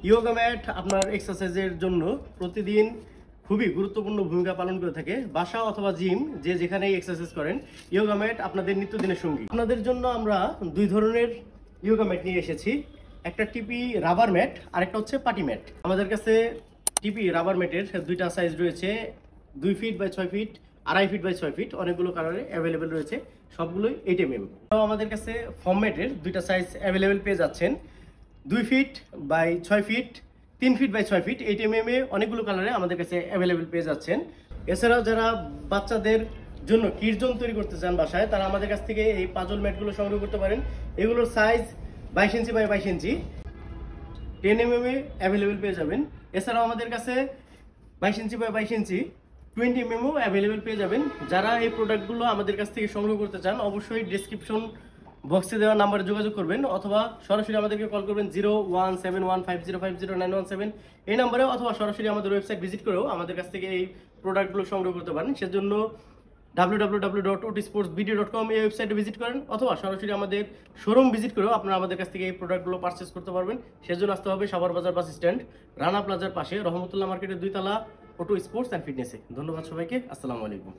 Yoga mat আপনার এক্সারসাইজের জন্য প্রতিদিন খুবই গুরুত্বপূর্ণ ভূমিকা পালন করে থাকে। বাসা অথবা জিম যে যেখানেই এক্সারসাইজ করেন, ইয়োগা ম্যাট আপনাদের নিত্যদিনের সঙ্গী। আপনাদের জন্য আমরা দুই ধরনের ইয়োগা ম্যাট নিয়ে এসেছি। একটা টিপি রাবার ম্যাট, আরেকটা হচ্ছে পাটি ম্যাট। আমাদের কাছে টিপি রাবার ম্যাটের দুইটা সাইজ রয়েছে, 2 feet by 6 feet, 2.5 feet by 6 feet, অনেকগুলো কালারে অ্যাভেলেবেল রয়েছে, সবগুলোই 8 mm। আমাদের কাছে ফর্ম ম্যাটের দুইটা সাইজ অ্যাভেলেবেল পেয়ে যাচ্ছেন, 2 feet by 6 feet, 3 feet by 6 feet, 8 mm এ অনেকগুলো কালারে আমাদের কাছে অ্যাভেলেবেল পেয়ে যাচ্ছেন। এছাড়াও যারা বাচ্চাদের জন্য কিড জোন তৈরি করতে চান বাসায়, তারা আমাদের কাছ থেকে এই পাজল ম্যাটগুলো সংগ্রহ করতে পারেন। এগুলোর size 22 inch by 22 inch, 10 mm এ অ্যাভেলেবেল পেয়ে যাবেন। এছাড়াও আমাদের কাছে 22 ইঞ্চি বাই 22 ইঞ্চি, 20 mm ও অ্যাভেলেবেল পেয়ে যাবেন। যারা এই প্রোডাক্টগুলো আমাদের কাছ থেকে সংগ্রহ করতে চান, অবশ্যই ডেসক্রিপশন বক্সে দেওয়া নাম্বারে যোগাযোগ করবেন, অথবা সরাসরি আমাদেরকে কল করবেন 017150509117 এই নাম্বারে, অথবা সরাসরি আমাদের ওয়েবসাইট ভিজিট করেও আমাদের কাছ থেকে এই প্রোডাক্টগুলো সংগ্রহ করতে পারেন। সেজন্য www.otsportsvideo.com এই ওয়েবসাইটে ভিজিট করেন, অথবা সরাসরি আমাদের শোরুম ভিজিট করেও আপনারা আমাদের কাছ থেকে এই প্রোডাক্টগুলো পারচেস করতে পারবেন। সেজন্য আসতে হবে সাভার বাজার বাস স্ট্যান্ড, রানা প্লাজার পাশে, রহমতুল্লাহ মার্কেটের 2 তলা অটো স্পোর্টস অ্যান্ড ফিটনেসে। ধন্যবাদ সবাইকে, আসসালামু আলাইকুম।